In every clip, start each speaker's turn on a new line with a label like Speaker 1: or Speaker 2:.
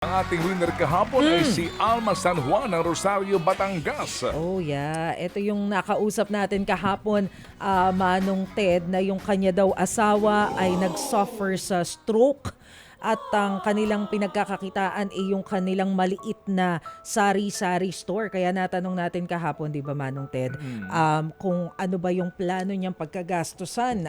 Speaker 1: Ang ating winner kahapon ay si Alma San Juan ng Rosario, Batangas.
Speaker 2: Oh yeah, ito yung nakausap natin kahapon, Manong Ted, na yung kanya daw asawa ay nag-suffer sa stroke at ang kanilang pinagkakakitaan ay yung kanilang maliit na sari-sari store. Kaya natanong natin kahapon, di ba Manong Ted, kung ano ba yung plano niyang pagkagastusan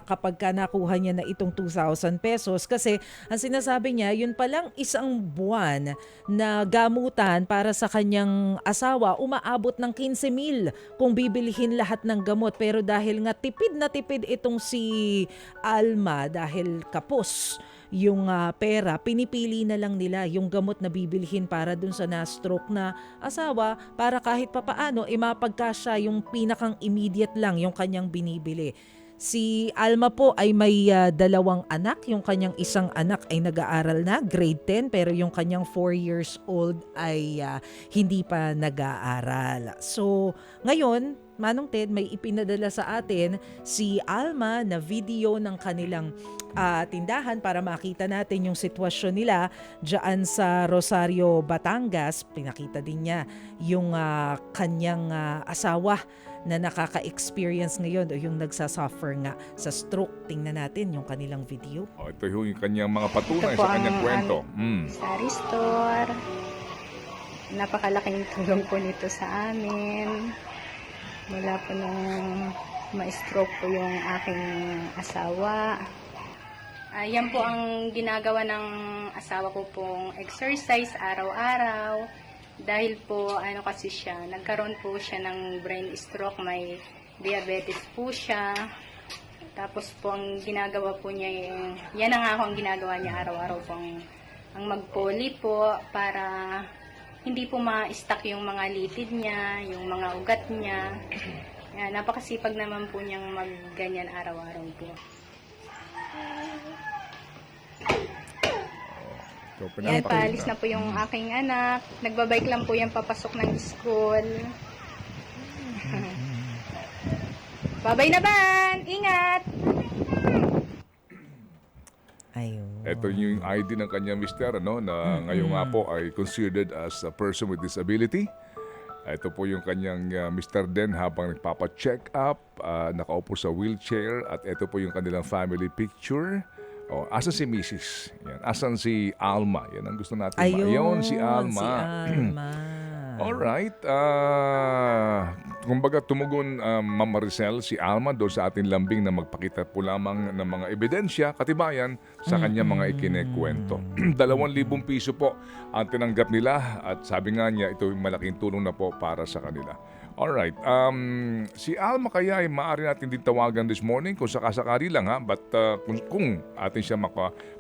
Speaker 2: kapag ka nakuha niya na itong 2,000 pesos. Kasi ang sinasabi niya, yun palang isang buwan na gamutan para sa kanyang asawa, umaabot ng 15,000 kung bibilihin lahat ng gamot. Pero dahil nga tipid na tipid itong si Alma, dahil kapos yung pera, pinipili na lang nila yung gamot na bibilhin para dun sa na-stroke na asawa para kahit papaano mapagkasya yung pinakang immediate lang yung kanyang binibili. Si Alma po ay may dalawang anak. Yung kanyang isang anak ay nag-aaral na, grade 10, pero yung kanyang 4 years old ay hindi pa nag-aaral. So, ngayon, Manong Ted, may ipinadala sa atin si Alma na video ng kanilang tindahan para makita natin yung sitwasyon nila dyan sa Rosario, Batangas. Pinakita din niya yung kanyang asawa na nakaka-experience ngayon o yung nagsasuffer nga sa stroke. Tingnan natin yung kanilang video.
Speaker 1: Ito yung kanyang mga patunay
Speaker 3: Ito po
Speaker 1: sa kanyang
Speaker 3: ang
Speaker 1: kwento.
Speaker 3: Sari store. Napakalaking tulong po nito sa amin. Mula po nung ma-stroke po yung aking asawa. Yan po ang ginagawa ng asawa ko pong exercise araw-araw. Dahil po, kasi siya, nagkaroon po siya ng brain stroke, may diabetes po siya. Tapos po, ang ginagawa po niya, yan ang ako ang ginagawa niya araw-araw po, ang mag-poly po, para hindi po ma-stuck yung mga litid niya, yung mga ugat niya. Yan, napakasipag naman po niyang mag-ganyan araw-araw po.
Speaker 1: So,
Speaker 3: Yan, paalis na po yung aking anak. Nagbabike lang po yan papasok ng school. Babay na ban! Ingat!
Speaker 2: Ayun.
Speaker 1: Ito yung ID ng kanyang mister, na ngayon nga po ay considered as a person with disability. Ito po yung kanyang mister din habang nagpapa-check up, nakaupo sa wheelchair, at ito po yung kanilang family picture. Asan si Mrs.? Yan. Asan si Alma? Yan ang gusto natin. Ayun, si Alma.
Speaker 2: Si Alma.
Speaker 1: Alright. Kumbaga tumugon Ma'am Maricel, si Alma doon sa ating lambing na magpakita po lamang ng mga ebidensya, katibayan sa kanya mga ikinekwento. 2,000 piso po ang tinanggap nila at sabi nga niya ito yung malaking tulong na po para sa kanila. Alright. Si Alma kaya ay maaari natin din tawagan this morning kung sakasakali lang but kung atin siya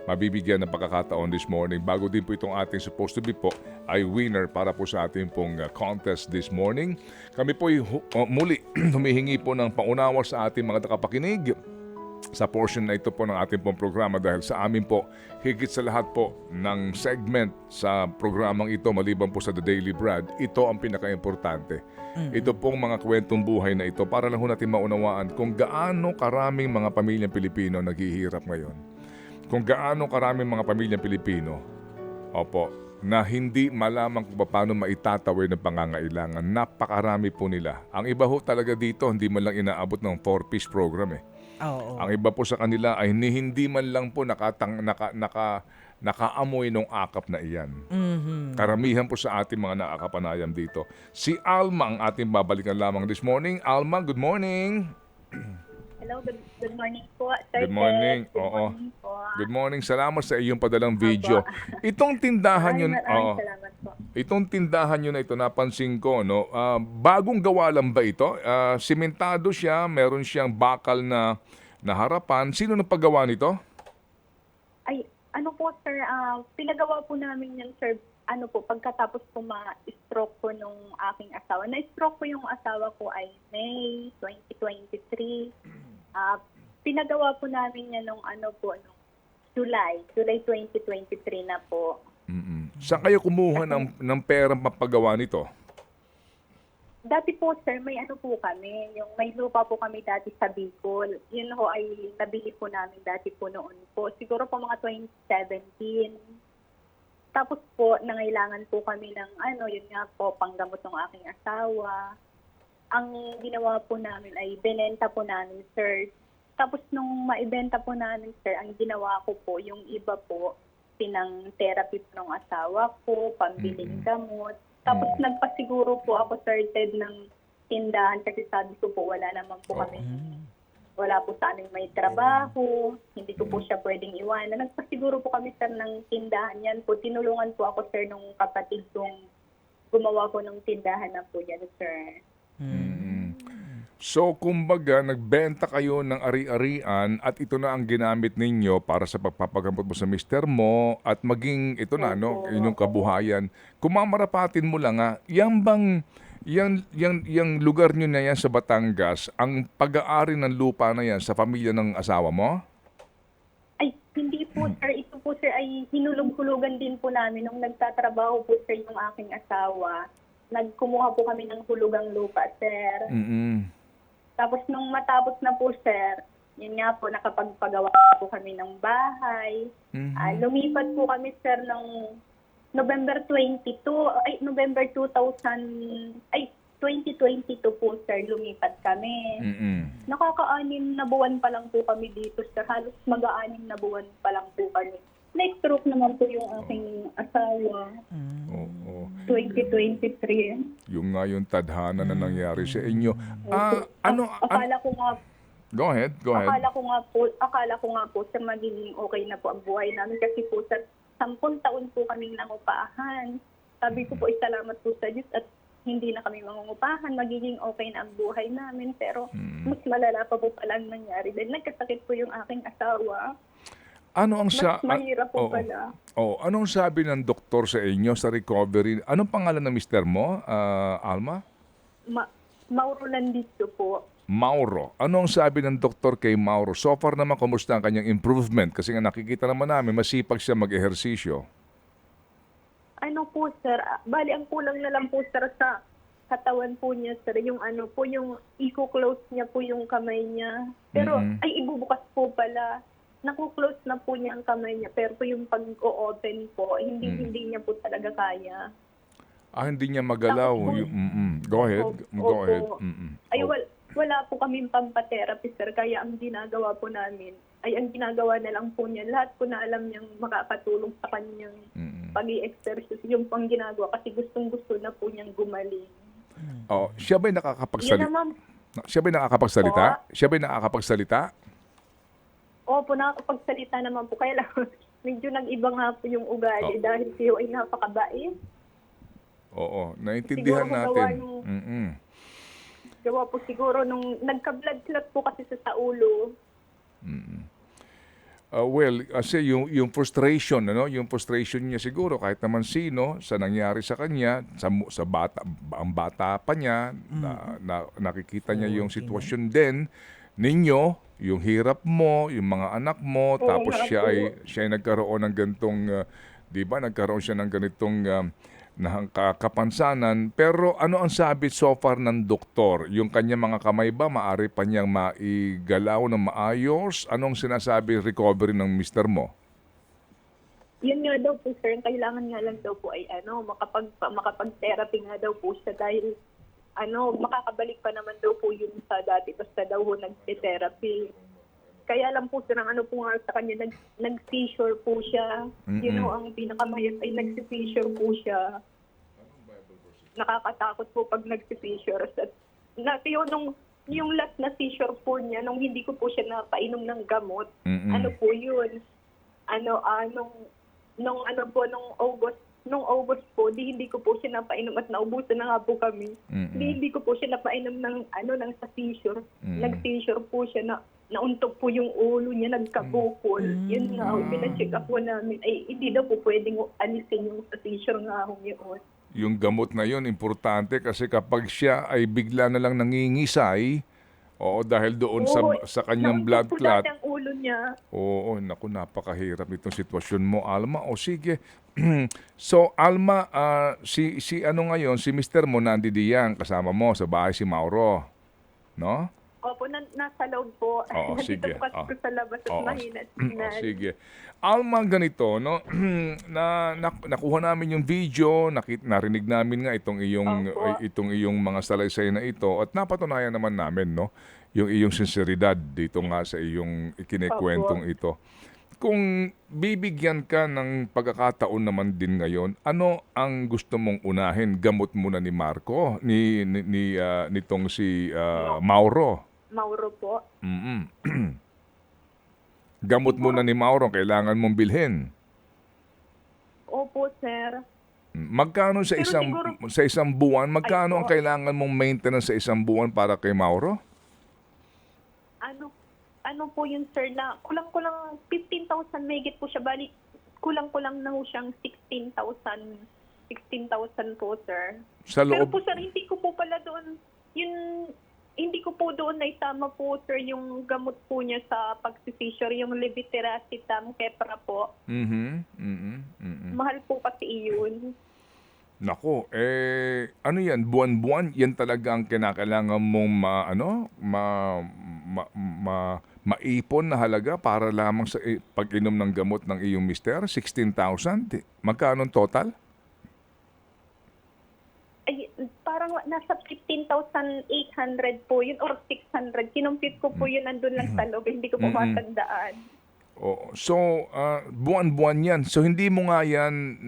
Speaker 1: mabibigyan ng pagkakataon this morning, bago din po itong ating supposed to be po ay winner para po sa ating pong contest this morning. Kami po muli humihingi po ng paunawa sa ating mga nakapakinig sa portion na ito po ng ating pong programa dahil sa amin po, higit sa lahat po ng segment sa programang ito maliban po sa The Daily Brad, ito ang pinaka-importante. Ito pong mga kwentong buhay na ito para lang ho natin maunawaan kung gaano karaming mga pamilyang Pilipino naghihirap ngayon. Kung gaano karaming mga pamilyang Pilipino, na hindi malamang kung paano maitatawid ng pangangailangan. Napakarami po nila. Ang iba ho talaga dito, hindi man lang inaabot ng 4-piece program
Speaker 2: Oo.
Speaker 1: Ang iba po sa kanila ay hindi man lang po nakaamoy ng akap na iyan. Karamihan po sa ating mga nakakapanayam dito. Si Alma ang ating babalikan lamang this morning. Alma, good morning.
Speaker 3: Hello, good morning po. Sir
Speaker 1: Good morning.
Speaker 3: Ted. Good
Speaker 1: Oo.
Speaker 3: morning po.
Speaker 1: Good morning. Salamat sa iyong padalang video. Itong tindahan yun,
Speaker 3: Maraming salamat po.
Speaker 1: itong tindahan yun na ito, napansin ko, bagong gawa lang ba ito? Simentado siya, meron siyang bakal na harapan. Sino nagpagawa nito?
Speaker 3: Ay, po sir, pinagawa po namin yung sir, pagkatapos po ma-stroke po nung aking asawa. Na-stroke po yung asawa ko ay May 2023. Pinagawa po namin yan nung July 2023 na po.
Speaker 1: Saan kayo kumuha ng perang papagawa nito?
Speaker 3: Dati po sir, may po kami, yung may lupa po kami dati sa Bicol. Yun ho ay nabili po namin dati po noon po. Siguro po mga 2017.
Speaker 4: Tapos po, nangailangan po kami ng yun nga po, panggamot ng aking asawa. Ang ginawa po namin ay binenta po namin, sir. Tapos nung maibenta po namin, sir, ang ginawa ko po, yung iba po, pinang therapy po ng asawa ko, pambiling gamot. Tapos nagpasiguro po ako, sir, Ted, ng tindahan kasi sabi ko po, wala naman po kami. Wala po sa aming may trabaho, hindi ko po siya pwedeng iwanan. Nagpasiguro po kami, sir, ng tindahan yan po. Tinulungan po ako, sir, nung kapatid kong gumawa po ng tindahan na po yan, sir.
Speaker 1: So, kumbaga, nagbenta kayo ng ari-arian at ito na ang ginamit ninyo para sa pagpapagamot mo sa mister mo at maging ito na, no, inyong kabuhayan. Kung mamarapatin mo lang, yung lugar nyo na yan sa Batangas, ang pag-aari ng lupa na yan sa pamilya ng asawa mo?
Speaker 4: Ay, hindi po, sir. Ito po, sir, ay hinulog-hulugan din po namin nung nagtatrabaho po, sir, yung aking asawa. Nagkumuha po kami ng hulugang lupa, sir. Tapos nung matapos na po, sir, yun nga po, nakapagpagawa po kami ng bahay. Lumipat po kami, sir, ng November 2022 po, sir, lumipat kami. Nakaka-anim na buwan pa lang po kami dito, sir. Halos mag-aanim na buwan pa lang po kami. Na-stroke naman po yung aking asawa. 2023.
Speaker 1: Yung nga yung tadhana na nangyari sa inyo.
Speaker 4: Akala ko nga
Speaker 1: Go ahead.
Speaker 4: akala ko nga po sa magiging okay na po ang buhay namin kasi po sa 10 taon po kaming nangupahan. Sabi ko po, salamat po sa Diyos at hindi na kami mangungupahan, magiging okay na ang buhay namin. Pero mas malala pa po palang nangyari dahil nagkasakit po yung aking asawa.
Speaker 1: Ano ang
Speaker 4: Mas mahirap po pala.
Speaker 1: anong sabi ng doktor sa inyo sa recovery? Anong pangalan ng mister mo, Alma?
Speaker 4: Mauro Landito po.
Speaker 1: Mauro. Ano ang sabi ng doktor kay Mauro? So far naman, kumusta ang kanyang improvement? Kasi nga nakikita naman namin, masipag siya mag-ehersisyo.
Speaker 4: Ano po, sir? Bali, ang kulang na lang po, sir, sa katawan po niya, sir. Yung yung i-close niya po yung kamay niya. Pero, ay, ibubukas po pala. Naku-close na po niya ang kamay niya. Pero po yung pag-o-open po, hindi niya po talaga kaya.
Speaker 1: Hindi niya magalaw. Go ahead. Go ahead.
Speaker 4: Ay, wala po kaming pampatherapy, sir. Kaya ang ginagawa po namin, ay ang ginagawa na lang po niya, lahat po na alam niyang makakatulong sa kanyang pag-i-exercise, yung pang ginagawa kasi gustong-gusto na po niyang gumaling.
Speaker 1: Siya ba'y nakakapagsalita?
Speaker 4: Yan naman,
Speaker 1: Siya ba'y nakakapagsalita? Siya ba'y nakakapagsalita?
Speaker 4: opo, nakakapagsalita naman po. Kaya lang, medyo nag-iba nga po yung ugali dahil siya ay napakabait.
Speaker 1: Oo, naintindihan
Speaker 4: Siguro magawa
Speaker 1: natin.
Speaker 4: Gawa po siguro nung nagka-blood clot po kasi sa ulo.
Speaker 1: Kasi yung frustration, yung frustration niya siguro kahit naman sino sa nangyari sa kanya, sa bata, ang bata pa niya, nakikita niya yung sitwasyon din ninyo, yung hirap mo, yung mga anak mo, tapos siya ay nagkaroon ng ganitong, di ba, nagkaroon siya ng ganitong kapansanan. Pero ano ang sabi so far ng doktor? Yung kanya mga kamay ba, maaari pa niyang maigalaw ng maayos? Anong sinasabi recovery ng mister mo?
Speaker 4: Yun nga daw po, sir. Kailangan nga lang daw po ay makapag-therapy nga daw po siya dahil makakabalik pa naman daw po yun sa dati. Basta daw po nag-therapy. Kaya lang po, sir, ang po nga sa kanya, nag-seizure po siya. Ang pinakamahirap ay nag-seizure po siya. Nakakatakot po pag nag-seizure. Yung last na seizure po niya, nung hindi ko po siya napainom ng gamot, ano po yun? Nung August po, hindi ko po siya napainom at naubusan na nga po kami. Hindi ko po siya napainom ng sa seizure. Nag-seizure po siya na nauntog po yung ulo niya, nagkabukol. Yun nga, pina-check up po namin. Ay, hindi daw po pwedeng alisin yung sa seizure nga yun.
Speaker 1: Yung gamot na yun, importante kasi kapag siya ay bigla na lang nangingisay, dahil doon sa kanyang blood clot.
Speaker 4: Ang ulo niya.
Speaker 1: Naku, napakahirap itong sitwasyon mo, Alma. Sige. So, Alma, si Mr. mo nandidiyan, kasama mo sa bahay si Mauro. No?
Speaker 4: Opo, nasa loob po.
Speaker 1: Oo,
Speaker 4: Nandito
Speaker 1: sige.
Speaker 4: po kasi
Speaker 1: Oo.
Speaker 4: ko sa labas at
Speaker 1: Oo.
Speaker 4: mahina
Speaker 1: Oh,
Speaker 4: signal.
Speaker 1: sige. Alma, ganito, no? Nakuha namin yung video, narinig namin nga
Speaker 4: Opo.
Speaker 1: itong iyong mga salaysay na ito at napatunayan naman namin, no? Yung iyong sinseridad dito nga sa iyong ikinekwentong ito. Kung bibigyan ka ng pagkakataon naman din ngayon, ano ang gusto mong unahin? Gamot muna ni Marco, nitong si Mauro.
Speaker 4: Mauro po.
Speaker 1: Mm. Gamot muna ni Mauro, kailangan mong bilhin.
Speaker 4: Opo, sir.
Speaker 1: Magkano sa
Speaker 4: Pero siguro-
Speaker 1: sa isang buwan? Magkano
Speaker 4: Ay,
Speaker 1: ang
Speaker 4: po.
Speaker 1: kailangan mong maintenance sa isang buwan para kay Mauro?
Speaker 4: Ano po yun, sir, na kulang-kulang 15,000 megit po siya. Bali, kulang-kulang na po siyang 16,000 po, sir.
Speaker 1: Sa
Speaker 4: Pero
Speaker 1: loob
Speaker 4: po, sir, hindi ko po pala doon, hindi ko po doon naisama po, sir, yung gamot po niya sa pagsisisure, yung levetiracetam, Keppra po. Mahal po kasi iyon.
Speaker 1: Nako, ano yan, buwan-buwan, yan talaga ang kinakailangan mong maipon na halaga para lamang sa pag-inom ng gamot ng iyong mister, 16,000. Magkano ang total?
Speaker 4: Ay, parang nasa 15,800 po yun or 600. Kinumpit ko po yun, nandun lang sa loob. Hindi ko po matandaan.
Speaker 1: Oh, so buwan-buwan 'yan. So hindi mo nga 'yan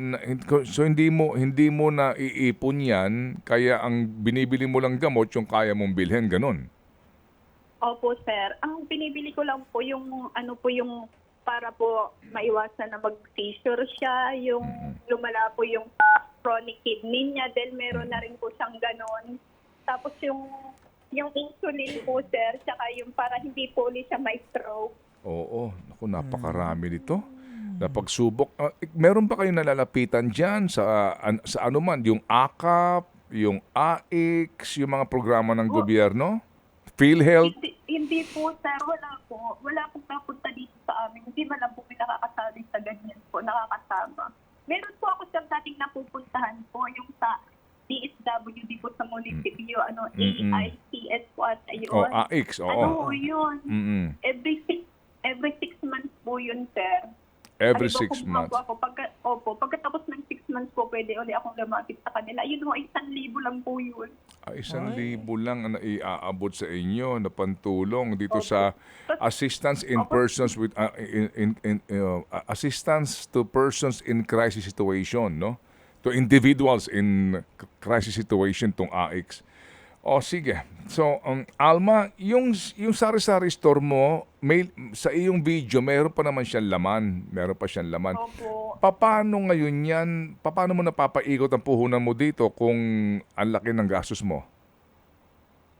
Speaker 1: hindi mo na iipon 'yan kaya ang binibili mo lang gamot yung kaya mong bilhin, ganun.
Speaker 4: Opo, sir. Ang binibili ko lang po yung yung para po maiwasan na mag-seizure siya, yung lumala po yung chronic kidney niya dahil meron na rin po siyang ganon. Tapos yung insulin po, sir, tsaka yung para hindi po ulit siya ma-stroke.
Speaker 1: Oo, naku, napakarami nito. Napagsubok. Meron ba kayong nalalapitan dyan sa ano man, yung AKAP, yung AIX, yung mga programa ng gobyerno? PhilHealth?
Speaker 4: Hindi po, sir. Wala po. Wala pong napunta dito sa amin. Hindi man lang po pinakakasali sa ganyan po, nakakasama. Meron po ako sir dating napupuntahan po, yung sa DSWD po sa munisipyo, AICS po at ayun.
Speaker 1: Oh, AIX, oo.
Speaker 4: Ano po yun? Every 6 months po yun, sir.
Speaker 1: Every
Speaker 4: Halimbawa,
Speaker 1: 6
Speaker 4: kumuha
Speaker 1: months.
Speaker 4: po ako, pagkatapos ng 6 months po, pwede ulit akong lumapit sa kanila. Yun ho, 1,000 lang po yun.
Speaker 1: 1,000 lang ang naiaabot sa inyo na pantulong dito sa assistance in persons with assistance to persons in crisis situation, no? To individuals in crisis situation tong AIX. O sige. So, Alma, yung sari-sari store mo, sa iyong video, meron pa naman siyang laman. Meron pa siyang laman.
Speaker 4: Opo.
Speaker 1: Paano ngayon yan? Paano mo napapaikot ang puhunan mo dito kung ang laki ng gastos mo?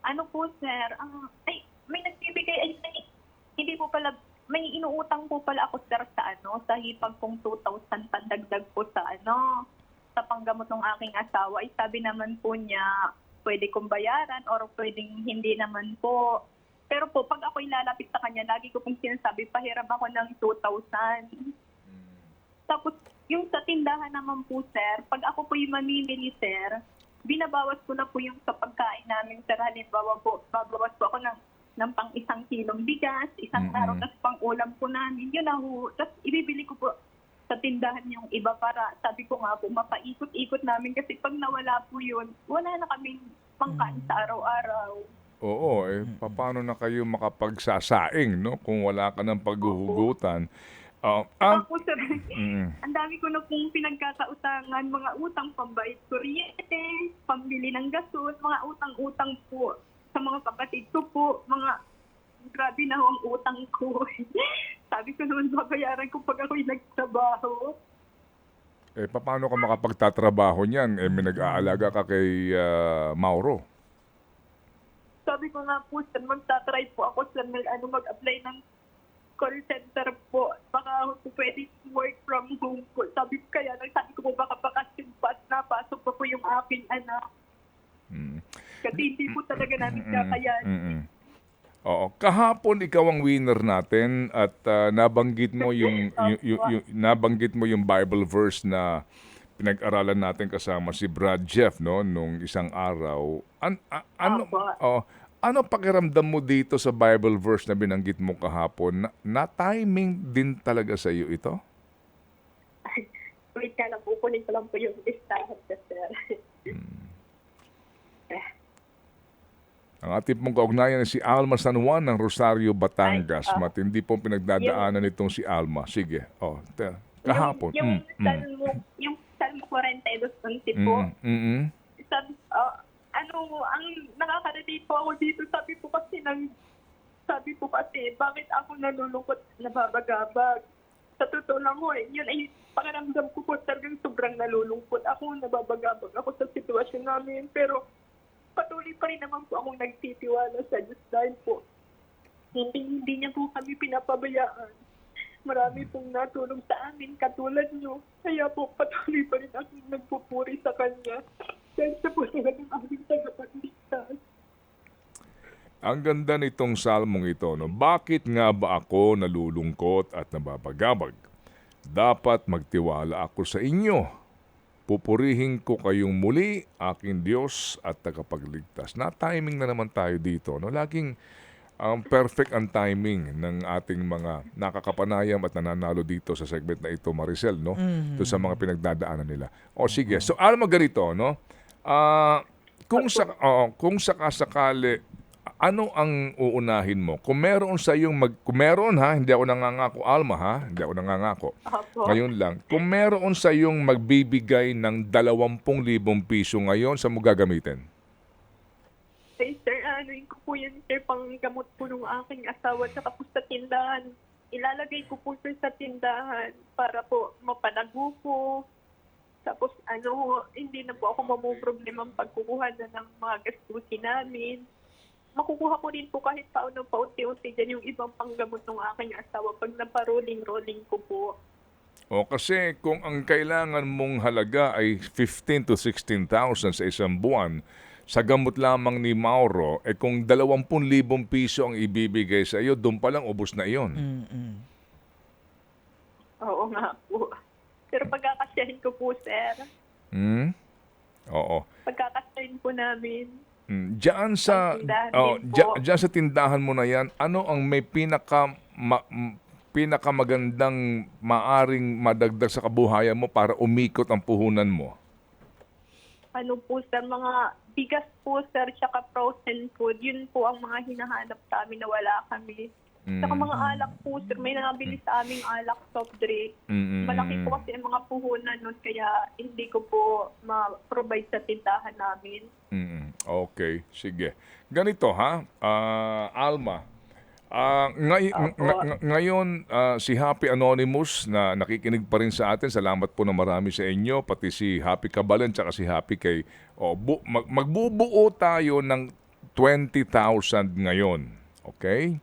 Speaker 4: Ano po, sir? May nagbibigay, hindi po pala, may inuutang po pala ako, sir, sa hipag kong 2,000 pandagdag po sa panggamot ng aking asawa. Ay, sabi naman po niya, pwede kong bayaran or pwedeng hindi naman po. Pero po, pag ako ilalapit sa kanya, lagi ko pong sinasabi, pahiram ako ng 2,000. Tapos, yung sa tindahan naman po, sir, pag ako po yung mamimili, sir, binabawas ko na po yung sa pagkain namin, sir. Halimbawa po, babawas po ako ng pang 1 kilong bigas, isang araw, tapos pang ulam po namin. Yun na ho. Tapos ibibili ko po sa tindahan yung iba para, sabi ko nga po, mapaikot-ikot namin kasi pag nawala po yun, wala na kaming pangkain sa araw-araw.
Speaker 1: Oo, paano na kayo makapagsasaing, no? Kung wala ka ng paghuhugutan.
Speaker 4: Ako, sir, ang dami ko na pong pinagkakautangan, mga utang pambayad kuryente, pambili ng gasol, mga utang-utang po sa mga kapatid ko po, grabe na ho ang utang ko. Sabi ko naman, babayaran ko pag ako'y nagtrabaho.
Speaker 1: Paano ka makapagtatrabaho niyan? May nag-aalaga ka kay Mauro.
Speaker 4: Sabi ko nga po, sir, magtatry po ako, sir, mag-apply ng call center po. Baka po pwede work from home po. Sabi ko po, baka bakasyon pa at napasok pa po yung aking anak. Kasi hindi po talaga namin kakayanin.
Speaker 1: Oo, kahapon ikaw ang winner natin at nabanggit mo nabanggit mo yung Bible verse na pinag-aralan natin kasama si Brad Jeff, no, nung isang araw. Ano pakiramdam mo dito sa Bible verse na binanggit mo kahapon? Na-timing din talaga sa iyo ito?
Speaker 4: Wait ka lang po, kunin ko lang po yung listahan ka, sir.
Speaker 1: Ang ating pong kaugnayan ay si Alma San Juan ng Rosario, Batangas. Matindi pong pinagdadaanan nitong si Alma. Sige. Kahapon.
Speaker 4: Yung Salmo 42:11 po. Sabi, ang nakaka-relate po ako dito, sabi po kasi, bakit ako nalulungkot, nababagabag? Sa totoo lang ho, yun ay pakiramdam ko po talagang sobrang nalulungkot. Ako, nababagabag ako sa sitwasyon namin, pero patuloy pa rin naman po akong nagtitiwala sa Diyos dahil po hindi niya po kami pinapabayaan. Marami pong natulong sa amin katulad nyo. Kaya po patuloy pa rin akong nagpupuri sa Kanya. Dahil siya po talagang aming tagapagligtas.
Speaker 1: Ang ganda nitong salmong ito. No? Bakit nga ba ako nalulungkot at nababagabag? Dapat magtiwala ako sa inyo. Pupurihin ko kayong muli, aking Diyos at tagapagligtas. Na-timing na naman tayo dito. No? Laging perfect ang timing ng ating mga nakakapanayam at nananalo dito sa segment na ito, Maricel, no? Ito sa mga pinagdadaanan nila. O sige, so alam mo ganito, no? Kung sakasakali, ano ang uunahin mo? Kung meron sa iyong kung meron ha, hindi ako nangangako, Alma ha, hindi ako nangangako.
Speaker 4: Opo.
Speaker 1: Ngayon lang, kung meron sa iyong magbibigay ng 20,000 piso ngayon, saan mo gagamitin?
Speaker 4: Hey, sir, yun ko po yun, sir, panggamot po ng aking asawa at po sa tindahan. Ilalagay ko po, sir, sa tindahan para po mapalago po. Tapos, hindi na po ako mamuproblema ang pagkukuha na ng mga gastusin namin. Makukuha ko rin po kahit paunti-unti dyan yung ibang panggamot ng aking asawa pag naparolling-rolling ko po.
Speaker 1: O kasi kung ang kailangan mong halaga ay 15,000 to 16,000 sa isang buwan, sa gamot lamang ni Mauro, kung 20,000 piso ang ibibigay sa iyo, doon pa lang ubos na iyon.
Speaker 4: Oo nga po. Pero pagkakasyahin ko po, sir.
Speaker 1: Oo.
Speaker 4: Pagkakasyahin po namin.
Speaker 1: Diyan sa diyan sa tindahan mo na yan, ano ang may pinakamagandang maaring madagdag sa kabuhayan mo para umikot ang puhunan mo?
Speaker 4: Ano po, sir, mga bigas po, sir, tsaka frozen food. Yun po ang mga hinahanap sa amin na wala kami. Tsaka mga alak po, sir. May nabili sa aming alak, soft drink. Malaki po kasi ang mga puhunan nun, kaya hindi ko po ma-provide sa tindahan namin.
Speaker 1: Okay, sige. Ganito ha, Alma. Ngayon, si Happy Anonymous na nakikinig pa rin sa atin, salamat po na marami sa inyo, pati si Happy Kabalen tsaka si Happy kay magbubuo tayo ng 20,000 ngayon. Okay?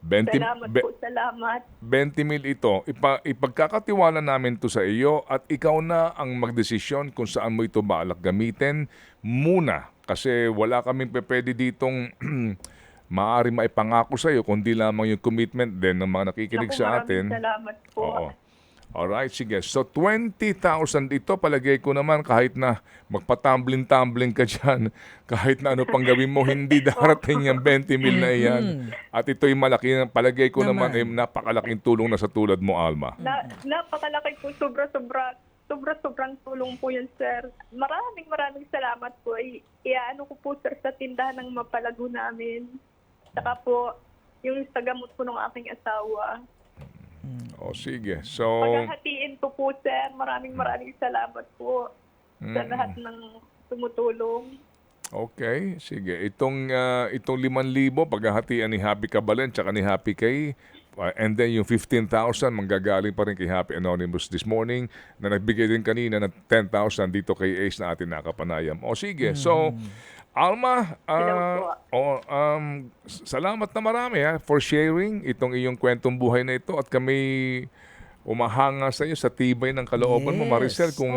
Speaker 4: Salamat po, salamat.
Speaker 1: 20,000 ito, ipagkakatiwala namin to sa iyo at ikaw na ang magdesisyon kung saan mo ito balak gamitin muna. Kasi wala kaming pwede ditong maaari maipangako sa iyo kundi lamang yung commitment din ng mga nakikinig sa atin.
Speaker 4: Salamat po.
Speaker 1: Oo. Alright, sige. So 20,000 ito, palagay ko naman kahit na magpatumbling-tumbling ka dyan, kahit na ano pang gawin mo, hindi darating yung 20,000 na iyan. At ito'y malaki, palagay ko naman napakalaking tulong na sa tulad mo, Alma.
Speaker 4: Napakalaki po, sobrang tulong po yun, sir. Maraming salamat po. Iaano ko po, sir, sa tindahan ng mapalago namin. Saka po, yung sa gamot po ng aking asawa.
Speaker 1: O sige. So
Speaker 4: paghahatiin ko po, sir. Maraming salamat po sa lahat ng tumutulong.
Speaker 1: Okay, sige. Itong 5,000 paghahatian ni Happy Kabalen tsaka ni Happy Kay, and then yung 15,000 manggagaling pa rin kay Happy Anonymous this morning na nagbigay din kanina ng 10,000 dito kay Ace na atin nakapanayam. O sige. So Alma, salamat na marami for sharing itong iyong kwentong buhay na ito at kami umahanga sa iyo sa tibay ng kalooban mo, Maricel, kung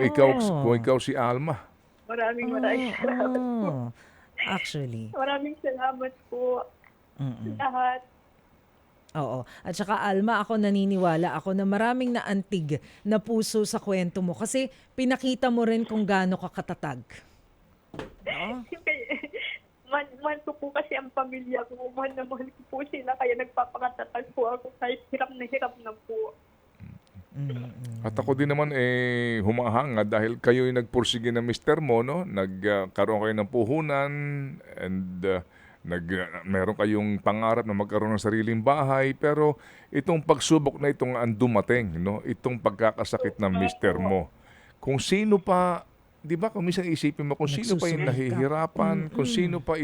Speaker 1: ikaw si Alma.
Speaker 4: Maraming salamat po.
Speaker 2: Actually.
Speaker 4: Maraming salamat po. Lahat.
Speaker 2: Oo. At saka Alma, ako naniniwala ako na maraming naantig na puso sa kwento mo kasi pinakita mo rin kung gaano ka katatag.
Speaker 4: mahal ko po kasi ang pamilya ko. Mahal na mahal ko po sila. Kaya nagpapakatatag po ako kahit hirap na po.
Speaker 1: At ako din naman humahanga dahil kayo'y nagpursige ng mister mo, no? Nagkaroon kayo ng puhunan and meron kayong pangarap na magkaroon ng sariling bahay, pero itong pagsubok na itong ang dumating, no? Itong pagkakasakit ng mister mo. Kung sino pa, di ba, kung minsan isipin mo, kung sino pa yung
Speaker 2: Nagsusulit ka.
Speaker 1: nahihirapan, kung sino pa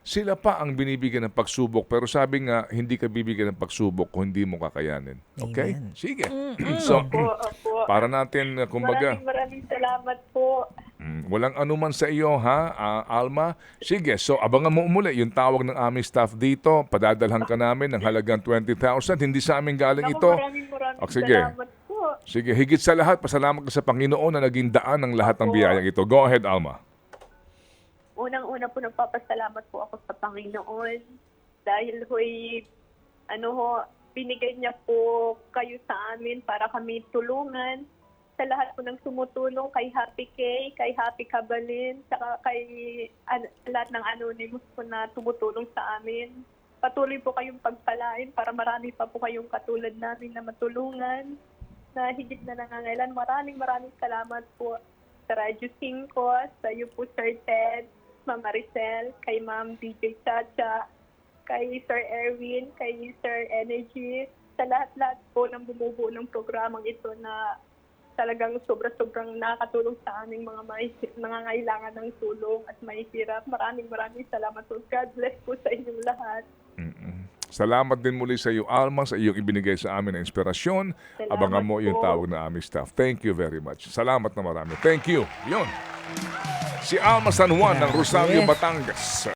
Speaker 1: sila pa ang binibigyan ng pagsubok. Pero sabi nga, hindi ka bibigyan ng pagsubok kung hindi mo kakayanin. Okay?
Speaker 2: Amen.
Speaker 1: Sige. So,
Speaker 4: Opo.
Speaker 1: para natin, kumbaga,
Speaker 4: Maraming salamat po.
Speaker 1: walang anuman sa iyo, ha, Alma. Sige, so abangan mo muli yung tawag ng aming staff dito. Padadalhan ka namin ng halagang 20,000. Hindi sa amin galing
Speaker 4: Naku,
Speaker 1: ito.
Speaker 4: maraming
Speaker 1: Sige.
Speaker 4: salamat po.
Speaker 1: Sige, higit sa lahat, pasalamat ka sa Panginoon na naging daan ng lahat ng biyayang ito. Go ahead, Alma.
Speaker 4: Unang-una po nagpapasalamat po ako sa Panginoon dahil binigay niya po kayo sa amin para kami tulungan. Sa lahat po ng sumutulong kay Happy K, kay Happy Kabalin, saka kay lahat ng anonymous po na tumutulong sa amin. Patuloy po kayong pagpalain para marami pa po kayong katulad namin na matulungan na higit na nangangailan. Maraming salamat po sa Radyo 5, sa iyo po Sir Ted, Ma'am Maricel, kay Ma'am DJ Chacha, kay Sir Erwin, kay Sir Energy, sa lahat-lahat po ng bumubuo ng programang ito na talagang sobrang nakakatulong sa aming mga nangangailangan ng tulong at mahihirap. Maraming salamat po. God bless po sa inyong lahat.
Speaker 1: Salamat din muli sa iyo, Alma, sa iyong ibinigay sa amin na inspirasyon.
Speaker 4: Salamat
Speaker 1: Abangan mo yung
Speaker 4: po.
Speaker 1: tawag na aming staff. Thank you very much. Salamat na marami. Thank you. Yun. Si Alma San Juan ng Rosario,
Speaker 2: Grabe.
Speaker 1: Batangas.